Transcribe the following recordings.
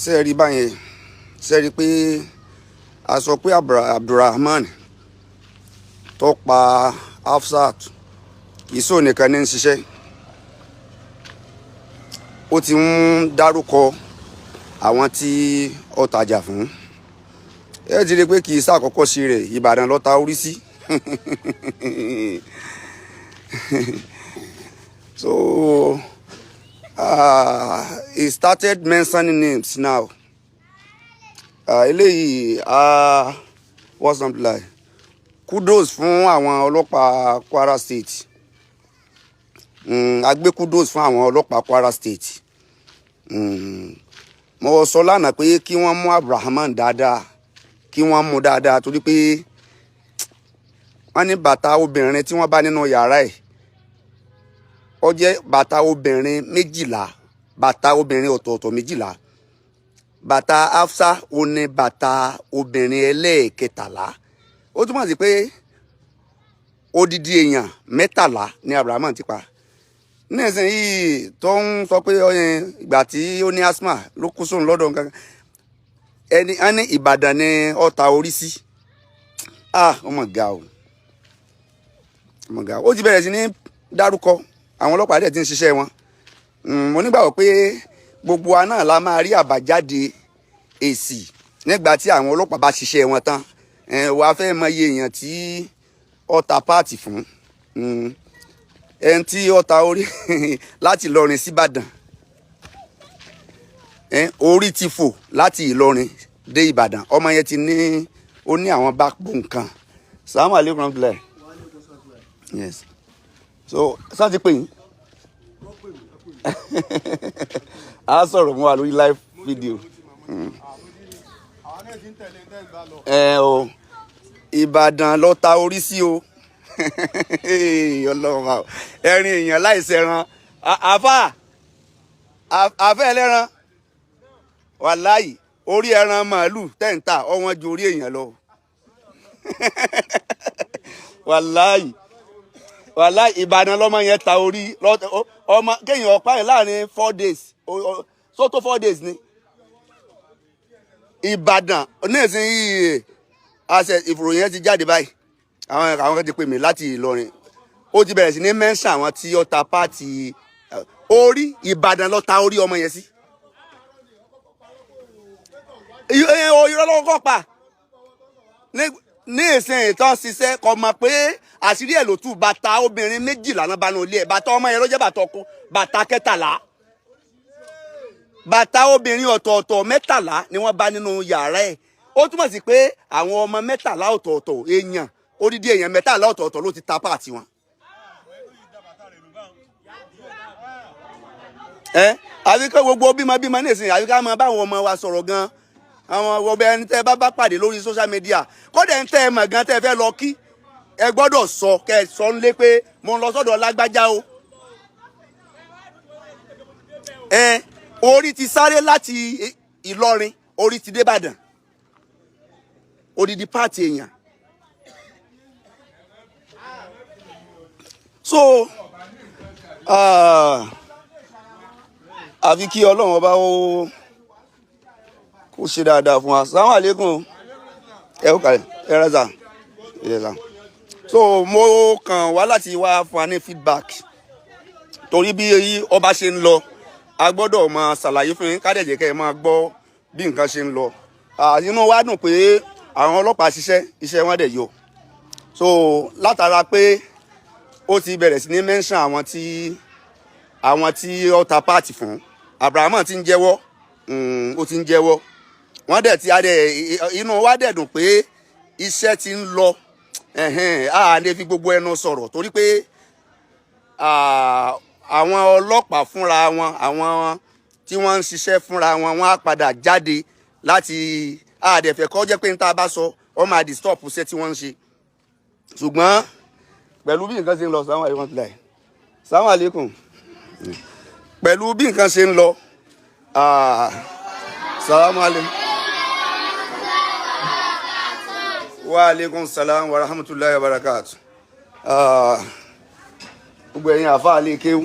sẹ́ẹ̀rí báyẹn sẹ́ẹ̀rí pé a sọ pé Abdul Raman tó pa Hafsat kì í sọ nìkan ní ń ṣiṣẹ́ ó ti ń dárúkọ àwọn tí ó tajà fún ẹ ti rí i pé kì í ṣàkọ́kọ́ sí rẹ̀ Ìbàdàn ló ta orí sí so he started mentioning names now eléyìí what's something like kudos fún àwọn ọlọ́pàá Kwara State a gbé kudos fún àwọn ọlọ́pàá Kwara State mo sọ lánàá pé kí wọ́n mú Abdul Raman dáadáa kí wọ́n mú dáadáa torí pé wọ́n ní bàtà obìnrin tí wọ́n bá nínú yàrá ẹ̀ ó jẹ́ bàtà obìnrin 12 bàtà obìnrin ọ̀tọ̀ọ̀tọ̀ 12 bàtà Hafsa ó ní bàtà obìnrin ẹlẹ́ẹ̀kẹtàlá ó túmọ̀ sí pé odidi èèyàn 13 ni Abdul Raman ti pa nísìnyí tó ń sọ pé ìgbà tí ó ní asthma ló kú sóun lọ́dọ̀ nǹkan ẹni á ní Ìbàdàn ni ó ta orí sí ọmọ ga o ó ti bẹ̀rẹ̀ sí ní dárúkọ àwọn ọlọ́pàá dẹ̀ ti ń ṣiṣẹ́ wọn mo nígbàgbọ́ pé gbogbo wa náà la máa rí àbájáde èsì nígbà tí àwọn ọlọ́pàá bá ṣiṣẹ́ wọn tán wàá fẹ́ mọ iye èèyàn tí ó ta páàtì fún ẹni tí ó ta orí láti Ìlọrin sí Ìbàdàn orí ti fò láti Ìlọrin dé Ìbàdàn ọmọ yẹn ti ní ó ní àwọn backbone kan salamu aleykum rahmatulah yes so sá ti pè yín a sọ̀rọ̀ mọ́ wa lórí live video o Ìbàdàn ló ta orí sí o Ọlọ́run ẹ̀rín èèyàn láìsẹ̀ran àfẹ́ ẹlẹ́ran wàláì orí ẹran màálù tẹ́ǹtà ọwọ́n ju orí èèyàn lọ wàláì Ìbàdàn lọ́mọ yẹn ta orí ọmọ kéèyàn ọ̀pá yẹn láàrin 4 days so tó 4 days ni Ìbàdàn nísìnyí àṣẹ ìfòròyìn yẹn ti jáde báyìí àwọn kan ti pè mí láti Ìlọrin ó ti bẹ̀rẹ̀ sí ní mẹ́ńsà àwọn tí ó ta páàtì orí Ìbàdàn ló ta orí ọmọ yẹn sí irọ́ lọ́wọ́ kọ́ pa ní ìsìn ìtàn ṣiṣẹ́ kò mọ̀ pé àṣírí ẹ̀ ló tú bàtà obìnrin 12 náà bá nù ilé ẹ̀ bàtà ọmọ yẹn ló jẹ́ bàtà ọkọ bàtà 13 bàtà obìnrin ọ̀tọ̀ọ̀tọ̀ 13 ni wọ́n bá nínú yàrá ẹ̀ ó túmọ̀ sí pé àwọn ọmọ 13 ọ̀tọ̀ọ̀tọ̀ èèyàn odidi èèyàn 13 ọ̀tọ̀ọ̀tọ̀ ló ti ta páàtì wọn. àbíkẹ́ gbogbo bímọ nísìnyí àbíkẹ́ máa bá àwọn ọmọ wa sọ̀rọ̀ gan àwọn ọbẹ̀ ẹni tẹ́ bá pàdé lórí social media kódà ń tẹ́ ẹ mọ̀ gan tẹ́ ẹ fẹ́ lọ kí ẹ gbọ́dọ̀ sọ kẹ́ ẹ sọ ń lé pé mo ń lọ sọ́dọ̀ lágbájá o. orí ti sáré láti Ìlọrin orí ti dé Ìbàdàn odidi páàtì èèyàn so àfi kí Ọlọ́run ọba ó kó ṣe dáadáa fún wa assalamu alaikum ẹ ó kàlẹ̀ ẹ rẹ́sà ìrẹ́sà so mo kàn wá láti wá fún wa ní feedback torí bí ọba ṣe ń lọ a gbọ́dọ̀ máa ṣàlàyé fún yín ká dẹ̀ jẹ́ kẹ́ ẹ máa gbọ́ bí nǹkan ṣe ń lọ inú wa dùn pé àwọn ọlọ́pàá iṣẹ́ wọn dẹ̀ yọ so látara pé ó ti bẹ̀rẹ̀ sí ní mention àwọn tí ó ta páàtì fún Abdul Raman ti ń jẹ́wọ́ ó ti ń jẹ́wọ́ wọ́n dẹ̀ ti inú wa dẹ̀ dùn pé iṣẹ́ ti ń lọ a lè fi gbogbo ẹnu sọ̀rọ̀ torí pé àwọn ọlọ́pàá fúnra wọn àwọn tí wọ́n ń ṣiṣẹ́ fúnra wọn wọ́n á padà jáde láti àdẹ̀fẹ̀ kọ́ jẹ́ pé ní tá a bá sọ wọ́n máa disturb iṣẹ́ tí wọ́n ń ṣe ṣùgbọ́n pẹ̀lú bí nǹkan ṣe ń lọ salamu alaikum pẹ̀lú bí nǹkan ṣe ń lọ salamu alaikum wa alaikum salam wa rahmatullahi wa barakatuh gbogbo ẹ̀yin àfáà lè kéwú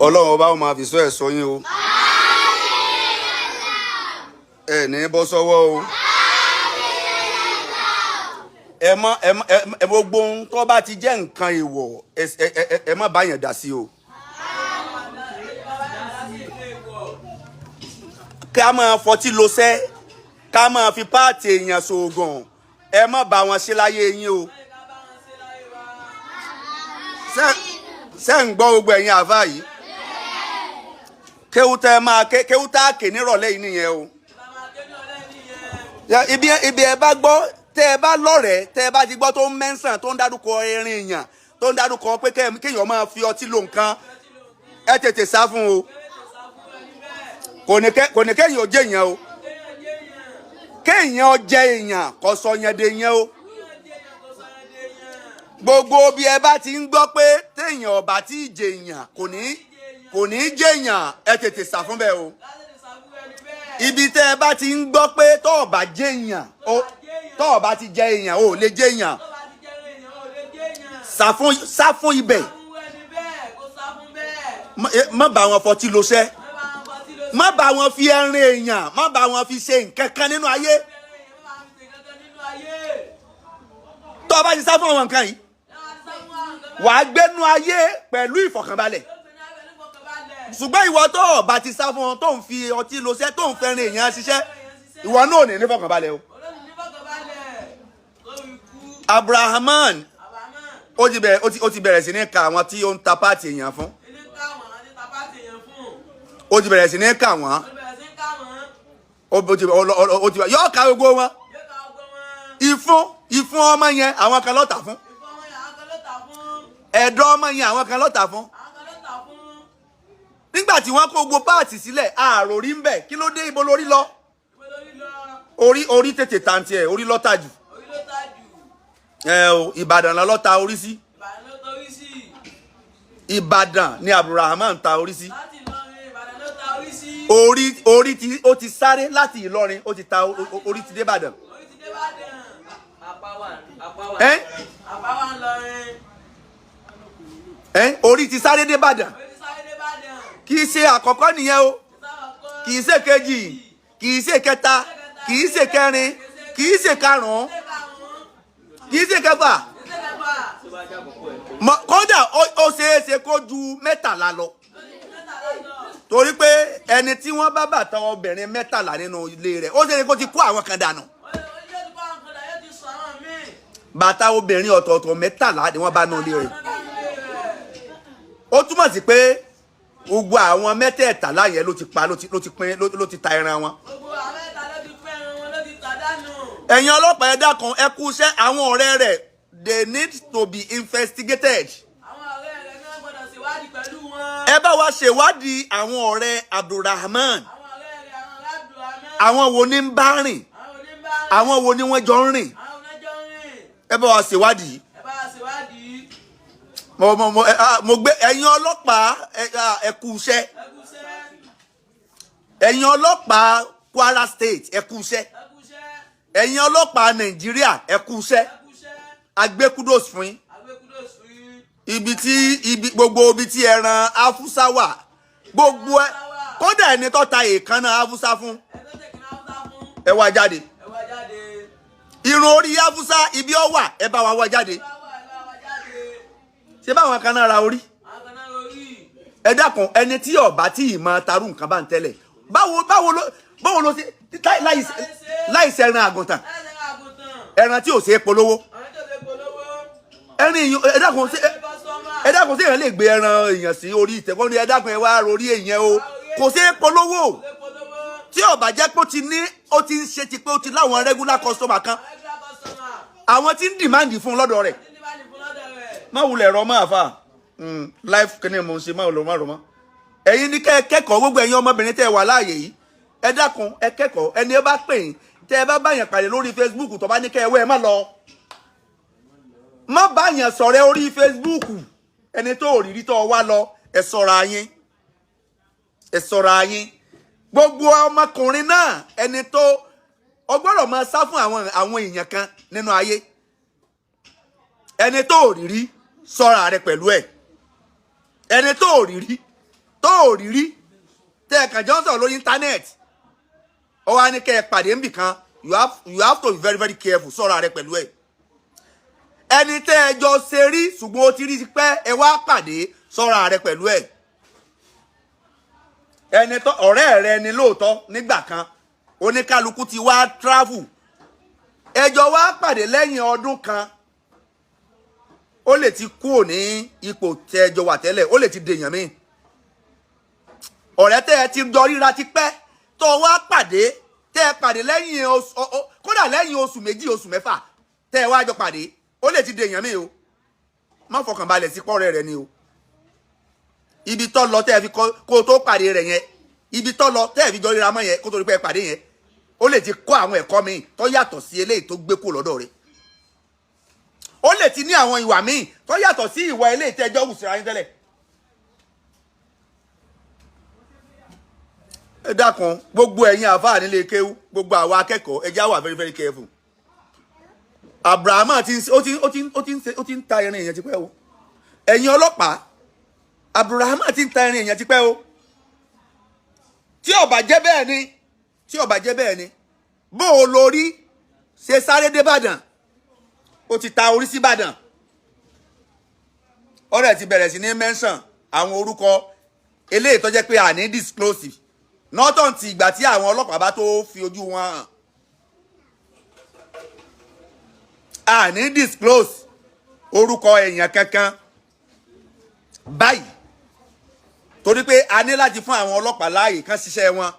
Ọlọ́run ọba ó máa fi sọ ẹ̀ sọ yín o. Ẹ ní bọ́ sọ́wọ́ o. Ẹ gbogbo ohun tó bá ti jẹ́ nǹkan èèwọ̀ ẹ má bá yẹn dá sí o. Ká máa fọtí lọ́sẹ̀, ká máa fi páàtì èèyàn ṣoògùn, ẹ má bá wọn ṣe láyé yín o. Ṣé ń gbọ́ gbogbo ẹ̀yin àfá yìí? Kéwútà kè nírọ̀lẹ́ yìí nìyẹn o. Ibi ẹ bá gbọ́, tẹ́ ẹ bá lọ́rẹ̀ẹ́, tẹ́ ẹ bá ti gbọ́ tó ń mẹ́sàn tó ń dárúkọ Eran Eyan, tó ń dárúkọ pé kéèyàn máa fi ọtí lo nǹkan, ẹ tètè sá fún o. Kò ní kéèyàn ó jẹ́ èèyàn o. Kéèyàn ó jẹ́ èèyàn kò sọ yẹn de yẹn o. Gbogbo bí ẹ bá ti ń gbọ́ pé téèyàn ọba tí ì jẹ èèyàn kò ní jẹ́ èèyàn, ẹ tètè sá fún bẹ́ẹ̀ o. Ibi tẹ́ ẹ bá ti ń gbọ́ pé tó ọba jẹ́ èèyàn, tó ọba ti jẹ èèyàn ò lè jẹ́ èèyàn, sá fún ibẹ̀. Má bá wọn fọtí lọ́sẹ̀, má bá wọn fi Eran Eyan, má bá wọn fi ṣe nǹkan kan nínú ayé. Tó ọba ti sá fún àwọn nǹkan yìí, wàá gbénú ayé pẹ̀lú ìfọ̀kànbalẹ̀. Ṣùgbọ́n ìwọ tó ọba ti sá fún wọn, tó ń fi ọtí lọ́sẹ̀, tó ń fẹ́ Eran Eyan ṣiṣẹ́, ìwọ náà ò ní nífọ̀kànbalẹ̀ o. Abdul Raman ó ti bẹ̀rẹ̀ sí ní ka àwọn tí ó ń ta páàtì èèyàn fún. Ó ti bẹ̀rẹ̀ sí ní ka wọ́n. Yóò ka gbogbo wọn. Ìfún ọmọ yẹn àwọn kan ló tà fún. Ẹ̀dọ̀ ọmọ yẹn àwọn kan ló tà fún. Nígbà tí wọ́n kó gbogbo páàtì sílẹ̀, àròrí ń bẹ̀, kí ló dé, ibo lórí lọ? Orí tètè tàǹtì ẹ̀, orí lọ́tà jù. Ìbàdàn ló ta orí sí. Ìbàdàn ni Abdul Raman ta orí sí. Orí tí ó ti sáré láti Ìlọrin, ó ti ta orí ti dé Ìbàdàn. Orí ti sáré dé Ìbàdàn. Kì í ṣe àkọ́kọ́ nìyẹn o. Kì í ṣe kejì, kì í ṣe kẹta, kì í ṣe kẹrin, kì í ṣe karùn-ún, kì í ṣe kẹfà. Kódà ó ṣeéṣe kó ju 13 lọ. Torí pé ẹni tí wọ́n bá bàtà obìnrin 13 nínú ilé rẹ̀, ó ṣeéṣe kó ti kó àwọn kan dànù. Bàtà obìnrin ọ̀tọ̀ọ̀tọ̀ 13 ni wọ́n bá nínú ilé rẹ̀. Ó túmọ̀ sí pé gbogbo àwọn 13 yẹn ló ti pa, ló ti ta ẹran wọn. Ẹ̀yin ọlọ́pàá ẹ dákun, ẹ kú iṣẹ́. Àwọn ọ̀rẹ́ rẹ̀, they need to be investigated. Ẹ bá wa ṣèwádìí àwọn ọ̀rẹ́ Abdul Raman. Àwọn wo ni ń bá rìn? Àwọn wo ni wọ́n jọ ń rìn? Ẹ bá wa ṣèwádìí. Mo gbé ẹ̀yin ọlọ́pàá ẹ kú iṣẹ́. Ẹ̀yin ọlọ́pàá Kwara State ẹ kú iṣẹ́. Ẹ̀yin ọlọ́pàá Nàìjíríà ẹ kú iṣẹ́. Agbékúdòs fún yín. Gbogbo ibi tí ẹran Hafusa wà, gbogbo ẹ, kódà ẹni tó ta èékánná Hafusa fún, ẹ wá jáde. Irun orí Hafusa ibi ó wà, ẹ bá wa wá jáde. Ṣé báwọn kan náà ra orí? Ẹ dákun, ẹni tí ọba tí ì máa tarú nǹkan bá ń tẹ́lẹ̀, báwo ló ṣe láìsí ẹran àgùntàn, ẹran tí ò ṣe é polówó. Ẹ dákun sí èèyàn lè gbé ẹran èèyàn sí orí ìtẹ́kọ́ ní ẹ dákun ẹ wá orí èèyàn o, kò ṣe é polówó. Tí ọba jẹ́ pé ó ti ń ṣe ti pé ó ti láwọn regular customer kan, àwọn tí ń dìmáàndì fún lọ́dọ̀ rẹ̀. Má wulẹ̀ rọ máa fà life kí ni mo ń ṣe má wulẹ̀ má rọ mọ́. Ẹ̀yin ní kẹ́kọ̀ọ́, gbogbo ẹ̀yin ọmọbìnrin tẹ́ wà láàyè yìí, ẹ dákun ẹ kẹ́kọ̀ọ́. Ẹni ẹ bá pè yín, tẹ́ ẹ bá báyàn pàdé lórí Facebook tó bá ní kẹ́ ẹ wẹ́ ẹ má lọ. Má báyàn sọ̀rẹ́ orí Facebook, ẹni tó rírí tó wá lọ, ẹ ṣọ́ra yín. Ẹ ṣọ́ra yín. Gbogbo ọmọkùnrin náà, ẹni tó ọgbọ́dọ̀ máa sá fún àwọn èèyàn kan nínú ayé. Ẹni tó rírí, ṣọ́ra rẹ pẹ̀lú ẹ̀. Ẹni tó rírí, tó rírí tẹ́ kàn jọ sọ̀rọ̀ lórí internet ó wá ní kẹ́ ẹ pàdé níbì kan you have to be very very careful ṣọ́ra rẹ pẹ̀lú ẹ̀ ẹni tẹ́ ẹ jọ ṣe rí ṣùgbọ́n ó ti rí pẹ́ ẹ wá pàdé ṣọ́ra rẹ pẹ̀lú ẹ̀ ẹni tó ọ̀rẹ́ rẹ ni lóòótọ́ nígbà kan oníkálukú ti wá travel ẹjọ́ wá pàdé lẹ́yìn ọdún kan ó lè ti kúrò ní ipò tẹ́jọ wà tẹ́lẹ̀ ó lè ti dèèyàn míì ọ̀rẹ́ tẹ́ ẹ ti jọ ríra ti pẹ́ tó wá pàdé tẹ́ ẹ pàdé lẹ́yìn kódà lẹ́yìn oṣù méjì oṣù mẹ́fà tẹ́ ẹ wá jọ pàdé ó lè ti dèèyàn míì o má fọkàn balẹ̀ sí pọ́ọ̀rẹ́ rẹ ni o ibi tó lọ tẹ́ ẹ fi kó o tó pàdé rẹ̀ yẹn ibi tó lọ tẹ́ ẹ fi jọ ríra mọ́ yẹn kó tó rí pé ẹ pàdé yẹn ó lè ti kọ́ àwọn ẹ̀kọ́ míì tó yàtọ̀ sí eléyìí tó gbé kúrò lọ́dọ̀ rẹ̀ ó lè ti ní àwọn ìwà míì tó yàtọ̀ sí ìwà eléyìí tẹ́jọ́ wù síra yín tẹ́lẹ̀. ẹ dákun gbogbo ẹ̀yin àfáà nílé kéwú gbogbo àwa akẹ́kọ̀ọ́ ẹ já wà very very careful. Abraham ti ń ta irin èèyàn tipẹ́ o ẹ̀yin ọlọ́pàá Abraham ti ń ta irin èèyàn tipẹ́ o tí ó bá jẹ́ bẹ́ẹ̀ ni bó o lórí ṣe sáré dé Ìbàdàn ó ti ta orí sí Ìbàdàn ọ̀rẹ́ ti bẹ̀rẹ̀ sí ní mention àwọn orúkọ eléyìí tó jẹ́ pé àní disclosive nọ́tàn ti ìgbà tí àwọn ọlọ́pàá bá tó fi ojú wọn hàn àní disclose orúkọ èèyàn kankan báyìí torí pé a ní láti fún àwọn ọlọ́pàá láàyè kan ṣiṣẹ́ wọn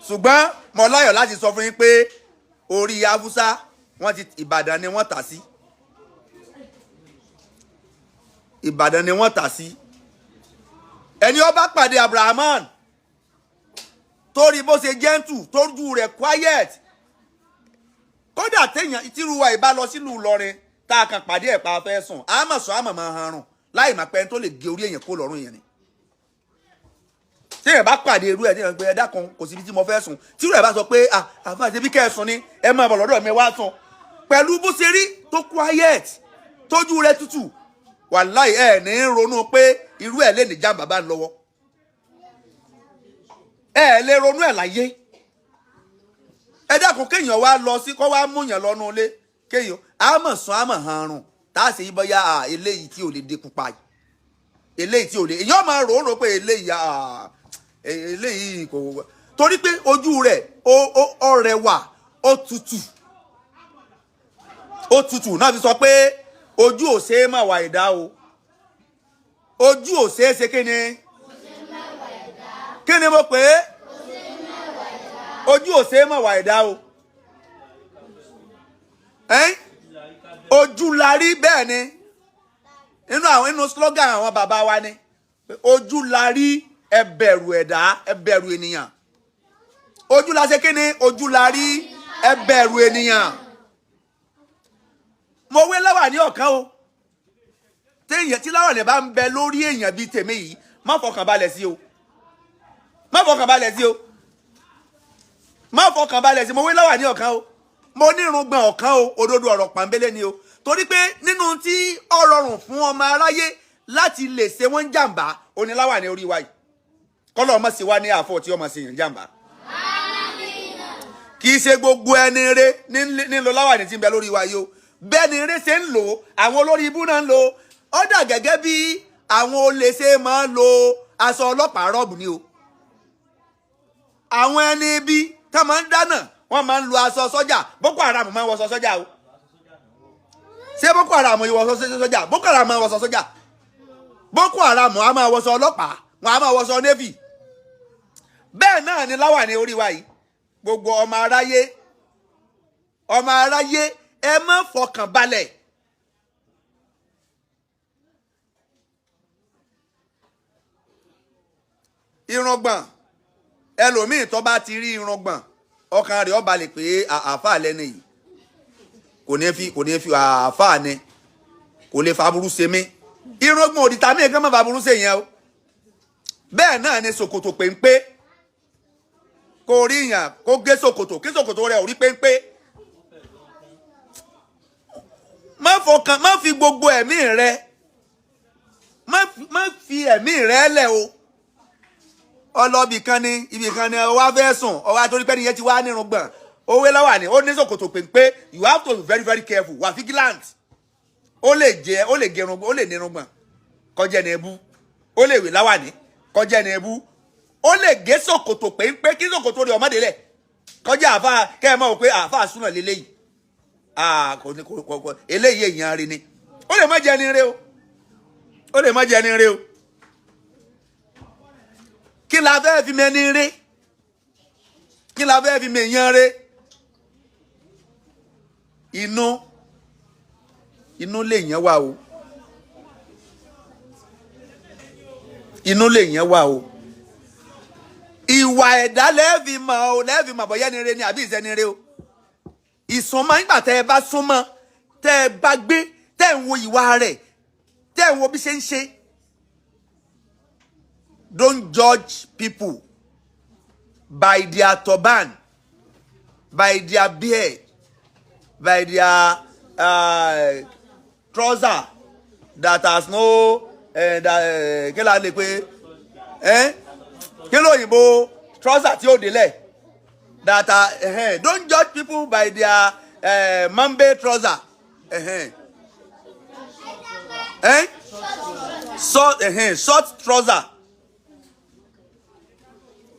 ṣùgbọ́n mo láyọ̀ láti sọ fún yín pé Ori Hafsoh wọ́n ti Ìbàdàn ni wọ́n tà sí Ìbàdàn ni wọ́n tà sí ẹni ó bá pàdé Abrahaman torí bó ṣe gentle tójú rẹ̀ quiet kódà téèyàn tírúwa ìbá lọ sílùú Ìlọrin tá a kàn pàdé ẹ̀ pa fẹ́ sùn àmọ̀ sọ àmọ̀ máa harùn láì má pẹ́ tó lè gé orí èèyàn kó lọ́rùn èèyàn ni téèyàn bá pàdé irú ẹ̀ téèyàn pé ẹ dákun kò síbi tí mo fẹ́ sùn tírú ẹ̀ bá sọ pé àfáà ṣe bí kẹ́ ẹ sùn ni ẹ máa bọ̀ lọ́dọ̀ mi wá sùn pẹ̀lú bó ṣe rí tó quiet tójú rẹ̀ tútù wàláì ẹ̀ ní ronú pé irú ẹ̀ lè ní jàǹbá bá ń lọ́wọ́ ẹ̀ lè ronú ẹ̀ láyé ẹ dákun kéèyàn wá lọ sí kó wá múyàn lọ́nu ilé kéèyàn àmọ̀ sùn àmọ̀ harùn tá a ṣe yí bọ́yá eléyìí tí ò lè dé pupa yìí eléyìí tí ò lè èyàn máa rò ó rò pé eléyìí kò torí pé ojú rẹ̀ ó rẹwà ó tutù náà fi sọ pé ojú ò ṣe é má wà ẹ̀dá o ojú ò ṣe é ṣe kí ni mo pè é ojú ò ṣe é má wà ẹ̀dá o ojú la rí bẹ́ẹ̀ ni inú slogan àwọn bàbá wa ni ojú la rí ẹ bẹ̀rù ẹ̀dá ẹ bẹ̀rù ènìyàn ojú la ṣe kíni ojú la rí ẹ bẹ̀rù ènìyàn mo wé láwà ní ọ̀kan o téèyàn tí láwà ní bá ń bẹ lórí èèyàn bíi tèmi yìí má fọkàn balẹ̀ sí o má fọkàn balẹ̀ sí o má fọkàn balẹ̀ sí mo wé láwà ní ọ̀kan o mo ní irùngbọ̀n ọ̀kan o òdodo ọ̀rọ̀ pàmbélé ni o torí pé nínú tí ó rọrùn fún ọmọ aráyé láti lè ṣe wọ́n jàǹbá oníláwà ní orí wa yìí kọ́lọ́ ọmọ sí wa ní àfọ̀ tí ọmọ sí yàn jàǹbá kì í ṣe gbogbo ẹni rẹ nílò láwà ní tí ń bẹ lórí wa yìí o bẹ́ẹ̀ ni rẹ ṣe ń lò àwọn olórí ibú náà ń lò ó dà gẹ́gẹ́ bí àwọn olè ṣe máa ń lo aṣọ ọlọ́pàá rọ́ọ̀bù ni o àwọn ẹni ibi tá máa ń dáná wọ́n máa ń lo aṣọ sọ́jà Boko Haram máa ń wọṣọ sọ́jà o ṣé Boko Haram yìí wọṣọ sọ́jà Boko Haram máa ń wọṣọ sọ́jà Boko Haram a máa wọṣọ ọlọ́pàá wọn a máa wọṣọ navy bẹ́ẹ̀ náà ni láwà ní orí wa yìí gbogbo ọmọ aráyé ẹ má fọkàn balẹ̀ irùngbọ̀n ẹlòmíì tó bá ti rí irùngbọ̀n ọkàn rẹ̀ ó balẹ̀ pé àáfàá lẹ́nu yìí kò ní fi àáfàá ni kò lè fa burú ṣe mí irùngbọ̀n òdìtà mí kan má fa burú ṣe yẹn o bẹ́ẹ̀ náà ni ṣòkòtò péńpé kò rí yàn kó gé ṣòkòtò kí ṣòkòtò rẹ̀ ò rí péńpé má fi gbogbo ẹ̀mí rẹ̀ má fi ẹ̀mí rẹ̀ lẹ̀ o ọlọ́bì kan ní ibì kan ní ọwá fẹ́ sùn ọwá torí pé nìyẹn ti wá nírun gbọ̀n owó lọ́wà ní ó ní ṣòkòtò péńpé you have to be very very careful wà vigilant ó lè gerun ó lè nírun gbọ̀n kọjá ní ẹbú ó lè wé láwà ní kọjá ní ẹbú ó lè gé ṣòkòtò péńpé kí ṣòkòtò rẹ̀ ọmọdé lẹ̀ kọjá àfa kẹ́ ẹ mọ̀ pé àfa súnà lélẹ́yìí kò eléyìí èèyàn rí ni ó lè má jẹ́ ní rẹ o ó lè má jẹ́ ní rẹ o kí la fẹ́ fi mẹ́ni rẹ kí la fẹ́ fi mẹ́yàn rẹ inú lè yẹn wà o inú lè yẹn wà o ìwà ẹ̀dá lẹ́ẹ̀fì mọ̀ bọ́yá ni rẹ ni àbí ìṣẹ́ni rẹ o ìsúnmọ́ nígbà tẹ́ ẹ bá súnmọ́ tẹ́ ẹ bá gbé tẹ́ ẹ ń wo ìwà rẹ̀ tẹ́ ẹ ń wo bí ṣe ń ṣe. Don't judge people by their turban, by their beard, by their trouser that has no kí la lè pé kí ló òyìnbó trouser tí ó délẹ̀ that are don't judge people by their mambe trouser short trouser.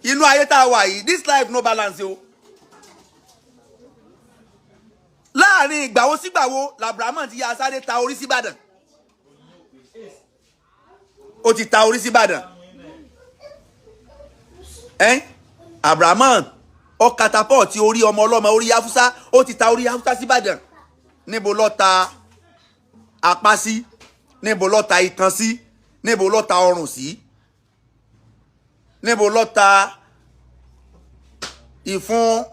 Inú ayé tá a wà yìí this life no balance o láàrin ìgbàwo sígbàwo l'Abrahamu ti yá sáré ta orí síbàdàn ó ti ta orí síbàdàn Abrahamu ó katapọ́ọ̀tì orí ọmọ ọlọ́mọ Ori Hafsoh ó ti ta Ori Hafsoh síbàdàn níbo ló ta apá sí níbo ló ta itan sí níbo ló ta ọrùn sí níbo ló ta ìfun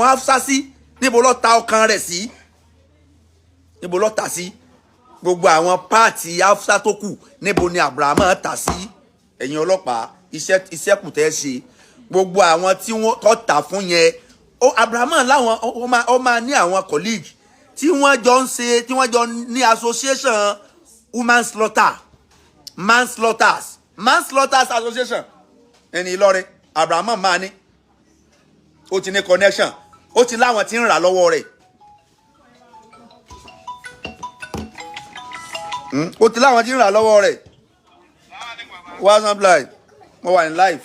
Hafsoh sí níbo ló ta ọkàn rẹ̀ sí níbo ló ta sí gbogbo àwọn páàtì Hafsoh tó kù níbo ni Abrahamu ta sí ẹ̀yin ọlọ́pàá iṣẹ́ kù tẹ́ ṣe gbogbo àwọn tí wọ́n tó tà fún yẹn Abrahamu láwọn ó máa ní àwọn colleague tí wọ́n jọ ń ṣe tí wọ́n jọ ní association manslaughters association ẹni Ìlọrin Abrahamu máa ní ó ti ní connection ó ti láwọn tí ń rà lọ́wọ́ rẹ̀ ó ti láwọn tí ń rà lọ́wọ́ rẹ̀ whatsapp live mo wà ní live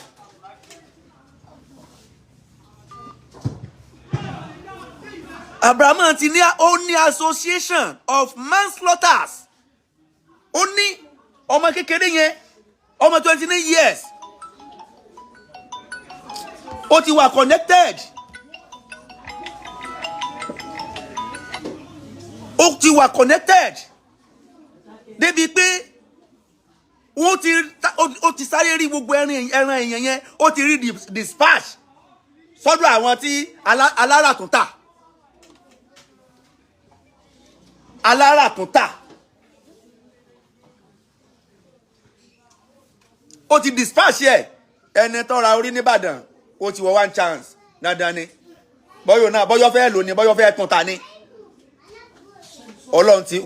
Abrahamu ti ní ó ní association of manslaughters ó ní ọmọ kékeré yẹn ọmọ 29 years ó ti wà connected ó ti wà connected débi pé ó ti sáré rí gbogbo ẹran èèyàn yẹn ó ti rí dispatch sọ́dọ̀ àwọn tí aláràtúntà ó ti dispatch ẹ ẹni tó ra orí nìbàdàn ó ti wọ one chance dandan ni bọ́yọ̀ náà bọ́yọ̀ fẹ́ lò ní bọ́yọ̀ fẹ́ tún ta ni Ọlọ́run ti.